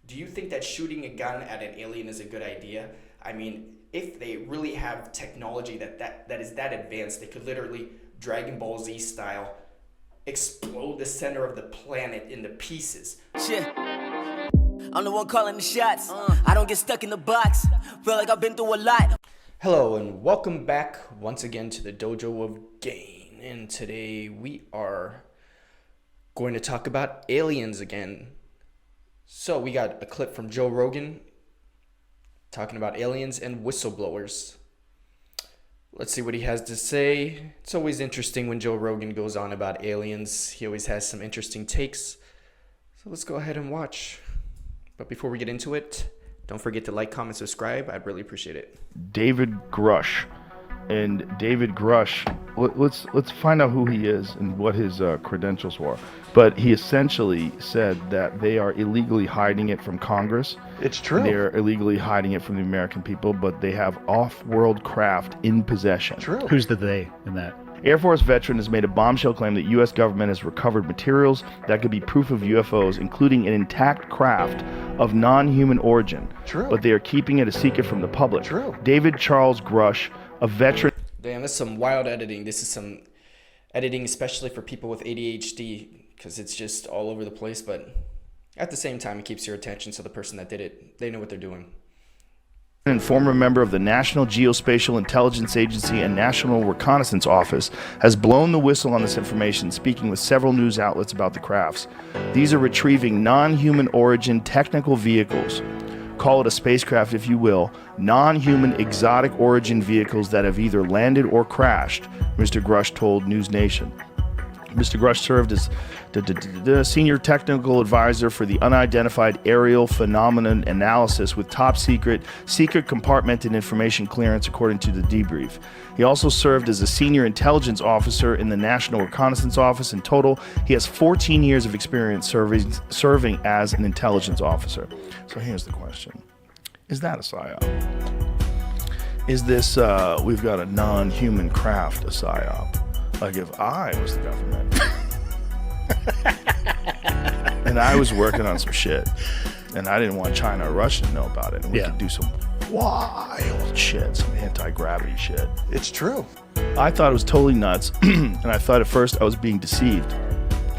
Do you think that shooting a gun at an alien is a good idea? I mean, if they really have technology that is that advanced, they could literally Dragon Ball Z style explode the center of the planet into pieces. Shit. I'm the one calling the shots. I don't get stuck in the box. Feel like I've been through a lot. Hello and welcome back once again to the Dojo of Gain. And today we are going to talk about aliens again. So we got a clip from Joe Rogan talking about aliens and whistleblowers. Let's see what he has to say. It's always interesting when Joe Rogan goes on about aliens. He always has some interesting takes. So let's go ahead and watch. But before we get into it, don't forget to like, comment, subscribe. I'd really appreciate it. David Grush. And David Grush, let's find out who he is and what his credentials were. But he essentially said that they are illegally hiding it from Congress. It's true. They're illegally hiding it from the American people, but they have off-world craft in possession. True. Who's the they in that? Air Force veteran has made a bombshell claim that U.S. government has recovered materials that could be proof of UFOs, including an intact craft of non-human origin. True. But they are keeping it a secret from the public. True. David Charles Grush, a veteran. Damn, that's some wild editing. This is some editing especially for people with ADHD because it's just all over the place. But at the same time, it keeps your attention so the person that did it, they know what they're doing. And former member of the National Geospatial Intelligence Agency and National Reconnaissance Office, has blown the whistle on this information, speaking with several news outlets about the crafts. These are retrieving non-human origin technical vehicles. Call it a spacecraft if you will, non-human exotic origin vehicles that have either landed or crashed, Mr. Grush told News Nation. Mr. Grush served as the senior technical advisor for the unidentified aerial phenomenon analysis with top secret compartmented information clearance, according to the debrief. He also served as a senior intelligence officer in the National Reconnaissance Office. In total, he has 14 years of experience serving as an intelligence officer. So here's the question. Is that a PSYOP? Is this, we've got a non-human craft, a PSYOP? Like if I was the government and I was working on some shit and I didn't want China or Russia to know about it and we could do some wild shit, some anti-gravity shit. It's true. I thought it was totally nuts and I thought at first I was being deceived.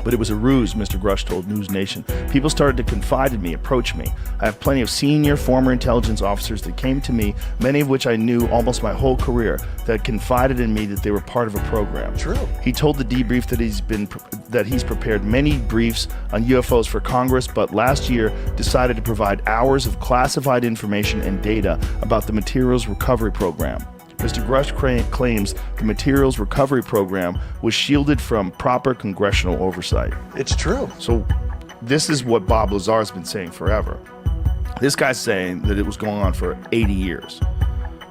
But it was a ruse, Mr. Grush told News Nation. People started to confide in me, approach me. I have plenty of senior former intelligence officers that came to me, many of which I knew almost my whole career, that confided in me that they were part of a program. True. He told the debrief that he's prepared many briefs on UFOs for Congress, but last year decided to provide hours of classified information and data about the Materials Recovery Program. Mr. Grush claims the Materials Recovery Program was shielded from proper congressional oversight. It's true. So this is what Bob Lazar has been saying forever. This guy's saying that it was going on for 80 years.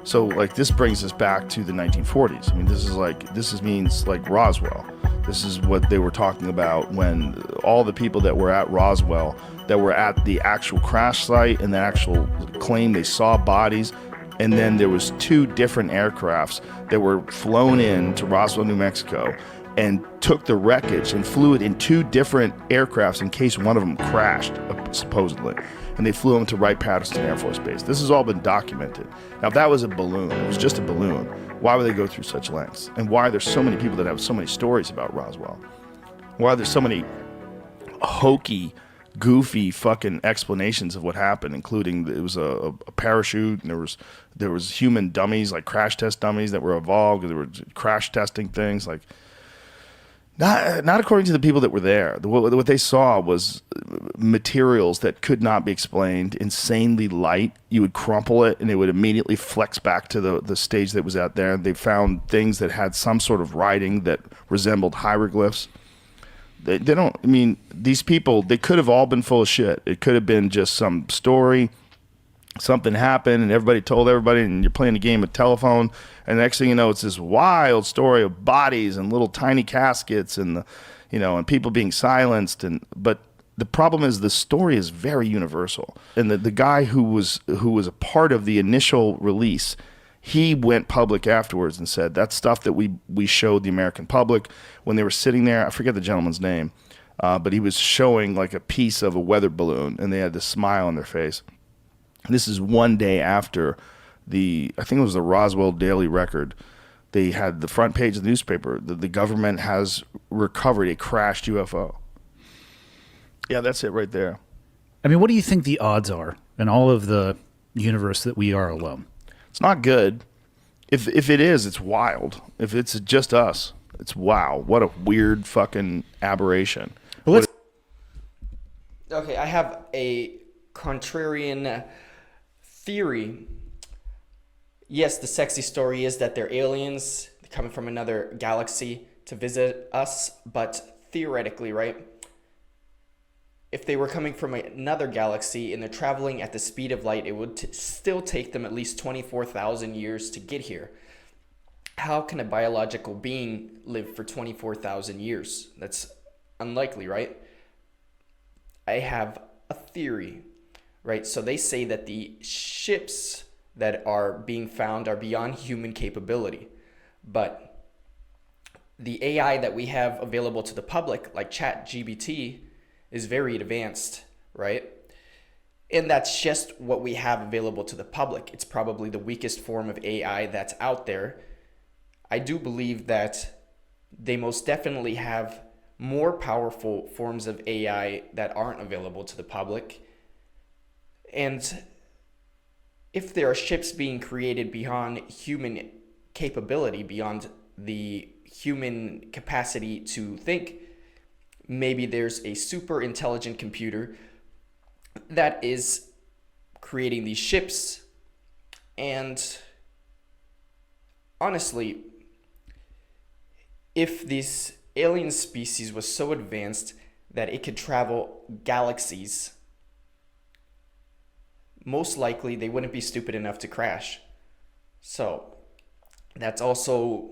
So like this brings us back to the 1940s. I mean, this means like Roswell. This is what they were talking about when all the people that were at Roswell, that were at the actual crash site and the actual claim they saw bodies. And then there was two different aircrafts that were flown in to Roswell, New Mexico, and took the wreckage and flew it in two different aircrafts in case one of them crashed, supposedly. And they flew them to Wright-Patterson Air Force Base. This has all been documented. Now, if that was a balloon, it was just a balloon, why would they go through such lengths? And why are there so many people that have so many stories about Roswell? Why are there so many hokey, goofy fucking explanations of what happened, including it was a parachute and there was human dummies, like crash test dummies that were evolved. They were crash testing things, like not according to the people that were there. What they saw was materials that could not be explained, insanely light. You would crumple it and it would immediately flex back to the stage that was out there. They found things that had some sort of writing that resembled hieroglyphs. They don't, I mean, these people, they could have all been full of shit. It could have been just some story, something happened and everybody told everybody and you're playing a game of telephone and the next thing you know, it's this wild story of bodies and little tiny caskets and, and people being silenced. But the problem is the story is very universal. And the guy who was a part of the initial release, he went public afterwards and said that stuff that we showed the American public when they were sitting there, I forget the gentleman's name, but he was showing like a piece of a weather balloon, and they had this smile on their face. This is one day after I think it was the Roswell Daily Record. They had the front page of the newspaper that the government has recovered a crashed UFO. Yeah, that's it right there. I mean, what do you think the odds are in all of the universe that we are alone? It's not good. If it is, it's wild. If it's just us, it's wow. What a weird fucking aberration. Okay, I have a contrarian theory. Yes, the sexy story is that they're aliens coming from another galaxy to visit us, but theoretically, right? If they were coming from another galaxy and they're traveling at the speed of light, it would still take them at least 24,000 years to get here. How can a biological being live for 24,000 years? That's unlikely, right? I have a theory, right? So they say that the ships that are being found are beyond human capability, but the AI that we have available to the public, like ChatGPT, is very advanced, right? And that's just what we have available to the public. It's probably the weakest form of AI that's out there. I do believe that they most definitely have more powerful forms of AI that aren't available to the public. And if there are ships being created beyond human capability, beyond the human capacity to think, maybe there's a super intelligent computer that is creating these ships. And honestly, if this alien species was so advanced that it could travel galaxies, most likely they wouldn't be stupid enough to crash. So that's also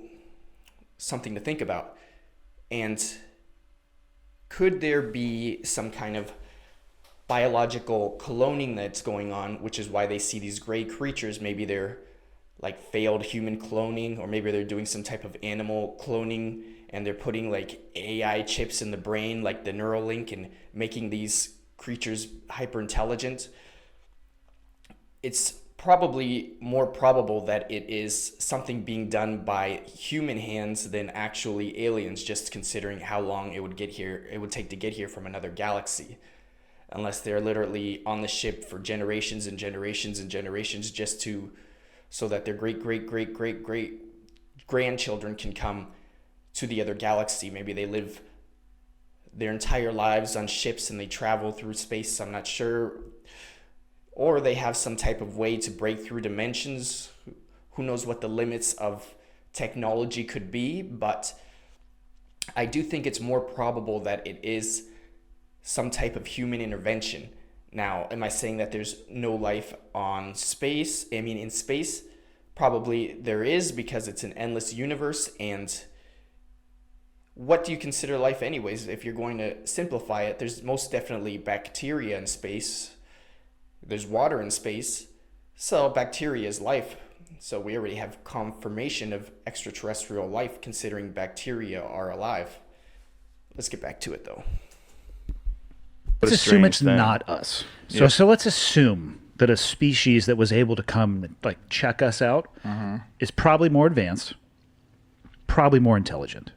something to think about. And could there be some kind of biological cloning that's going on, which is why they see these gray creatures? Maybe they're like failed human cloning, or maybe they're doing some type of animal cloning and they're putting like AI chips in the brain, like the Neuralink, and making these creatures hyper intelligent. It's probably more probable that it is something being done by human hands than actually aliens, just considering how long it would take to get here from another galaxy, unless they're literally on the ship for generations and generations and generations, so that their great grandchildren can come to the other galaxy. Maybe they live their entire lives on ships and they travel through space, I'm not sure. Or they have some type of way to break through dimensions. Who knows what the limits of technology could be, but I do think it's more probable that it is some type of human intervention. Now, am I saying that there's no life on space? I mean, in space, probably there is, because it's an endless universe. And what do you consider life anyways? If you're going to simplify it, there's most definitely bacteria in space. There's water in space. So bacteria is life. So we already have confirmation of extraterrestrial life, considering bacteria are alive. Let's get back to it, though. Let's assume it's not us. So let's assume that a species that was able to come like check us out is probably more advanced, probably more intelligent.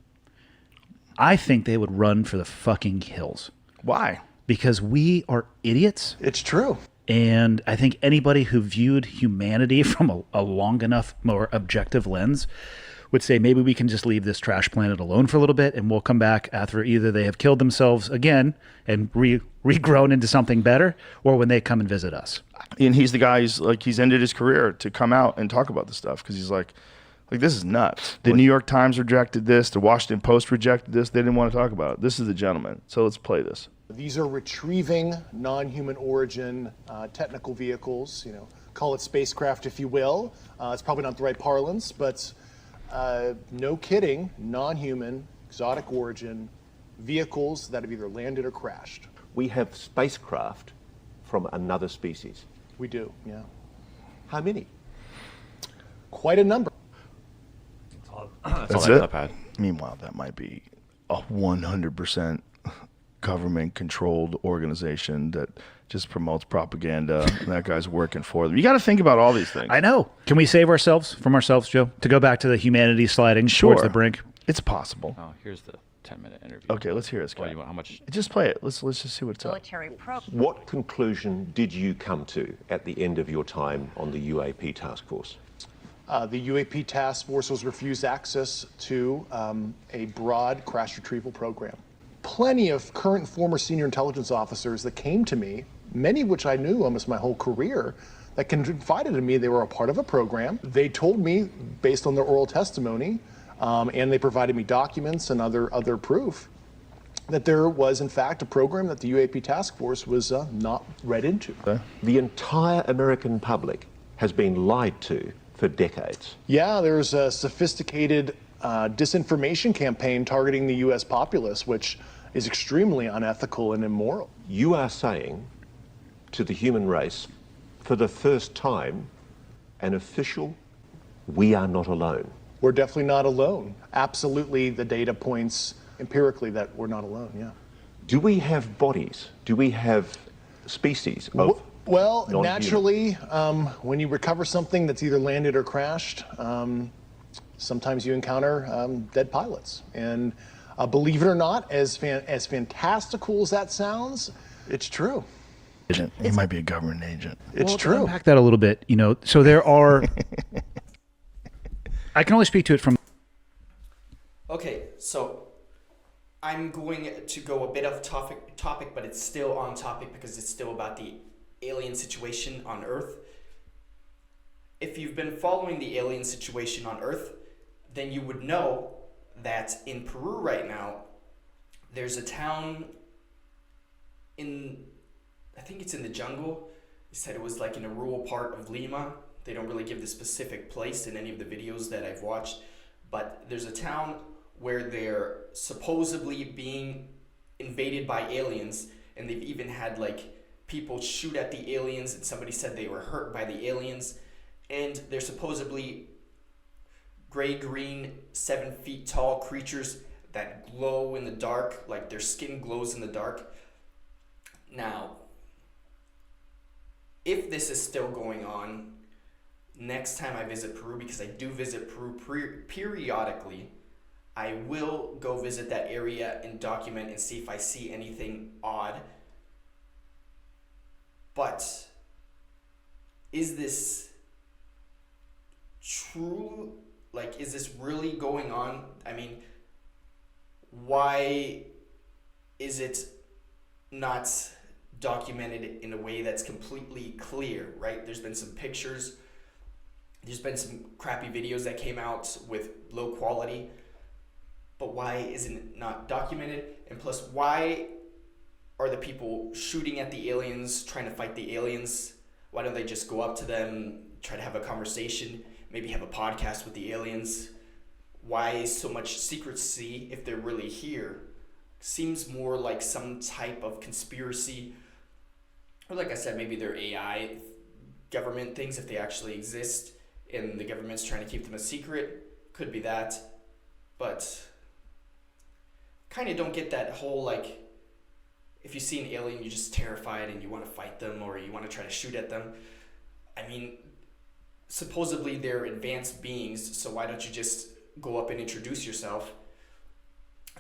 I think they would run for the fucking hills. Why? Because we are idiots. It's true. And I think anybody who viewed humanity from a long enough, more objective lens would say maybe we can just leave this trash planet alone for a little bit, and we'll come back after either they have killed themselves again and regrown into something better, or when they come and visit us. And he's the guy he's ended his career to come out and talk about this stuff, because he's like this is nuts. The New York Times rejected this. The Washington Post rejected this. They didn't want to talk about it. This is the gentleman. So let's play this. These are retrieving non-human origin technical vehicles, call it spacecraft if you will. It's probably not the right parlance, but no kidding, non-human, exotic origin vehicles that have either landed or crashed. We have spacecraft from another species. We do, yeah. How many? Quite a number. That's it? Meanwhile, that might be a 100% government-controlled organization that just promotes propaganda, and that guy's working for them. You got to think about all these things. I know. Can we save ourselves from ourselves, Joe? To go back to the humanity sliding towards the brink? It's possible. Oh, here's the 10-minute interview. Okay, let's hear this guy. What do you want? How much? Just play it. Let's just see what's up. Military program. What conclusion did you come to at the end of your time on the UAP task force? The UAP task force was refused access to a broad crash retrieval program. Plenty of current and former senior intelligence officers that came to me, many of which I knew almost my whole career, that confided in me they were a part of a program. They told me, based on their oral testimony, and they provided me documents and other proof, that there was, in fact, a program that the UAP task force was not read into. The entire American public has been lied to for decades. Yeah, there's a sophisticated disinformation campaign targeting the U.S. populace, which is extremely unethical and immoral. You are saying to the human race, for the first time, an official, we are not alone. We're definitely not alone. Absolutely, the data points empirically that we're not alone, yeah. Do we have bodies? Do we have species of Well, non-human? naturally, when you recover something that's either landed or crashed, sometimes you encounter dead pilots. And believe it or not, as fantastical as that sounds, it's true. He might be a government agent. It's To true. unpack that a little bit, so there are. I can only speak to it from. Okay, so I'm going to go a bit off topic, but it's still on topic because it's still about the alien situation on Earth. If you've been following the alien situation on Earth, then you would know that in Peru right now, there's a town I think it's in the jungle. They said it was like in a rural part of Lima. They don't really give the specific place in any of the videos that I've watched, but there's a town where they're supposedly being invaded by aliens, and they've even had like people shoot at the aliens, and somebody said they were hurt by the aliens, and they're supposedly gray-green, 7 feet tall creatures that glow in the dark, like their skin glows in the dark. Now, if this is still going on, next time I visit Peru, because I do visit Peru periodically, I will go visit that area and document and see if I see anything odd. But is this true? Like, is this really going on? I mean, why is it not documented in a way that's completely clear, right? There's been some pictures, there's been some crappy videos that came out with low quality, but why isn't it not documented? And plus, why are the people shooting at the aliens, trying to fight the aliens? Why don't they just go up to them, try to have a conversation, maybe have a podcast with the aliens? Why so much secrecy if they're really here? Seems more like some type of conspiracy, or like I said, maybe they're AI government things if they actually exist and the government's trying to keep them a secret. Could be that, but kind of don't get that whole, like, if you see an alien you're just terrified and you want to fight them or you want to try to shoot at them. I mean, supposedly they're advanced beings, so why don't you just go up and introduce yourself,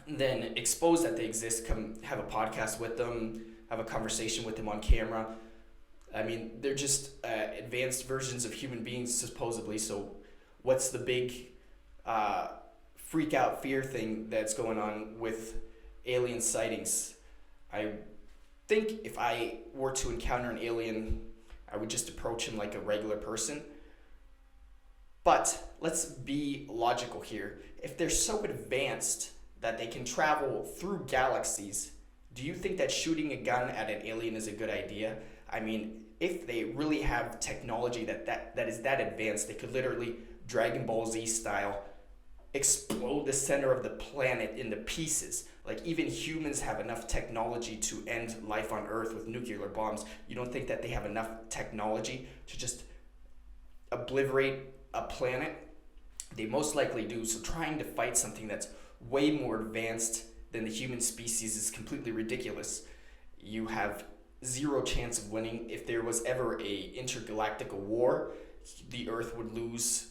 then expose that they exist, come have a podcast with them, have a conversation with them on camera. I mean, they're just advanced versions of human beings, supposedly, so what's the big freak out fear thing that's going on with alien sightings? I think if I were to encounter an alien, I would just approach him like a regular person. But let's be logical here. If they're so advanced that they can travel through galaxies, do you think that shooting a gun at an alien is a good idea? I mean, if they really have technology that is that advanced, they could literally Dragon Ball Z style explode the center of the planet into pieces. Like, even humans have enough technology to end life on Earth with nuclear bombs. You don't think that they have enough technology to just obliterate a planet? They most likely do. So trying to fight something that's way more advanced then the human species is completely ridiculous. You have zero chance of winning. If there was ever a intergalactic war, the Earth would lose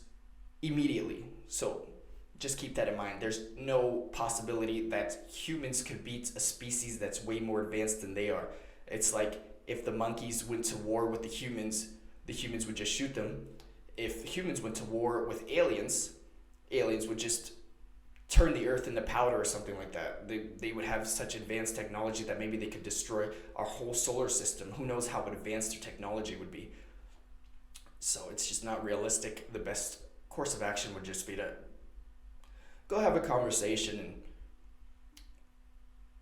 immediately. So just keep that in mind. There's no possibility that humans could beat a species that's way more advanced than they are. It's like if the monkeys went to war with the humans would just shoot them. If humans went to war with aliens would just turn the Earth into powder or something like that. They would have such advanced technology that maybe they could destroy our whole solar system. Who knows how advanced their technology would be. So it's just not realistic. The best course of action would just be to go have a conversation and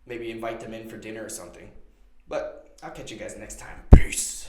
maybe invite them in for dinner or something. But I'll catch you guys next time. Peace.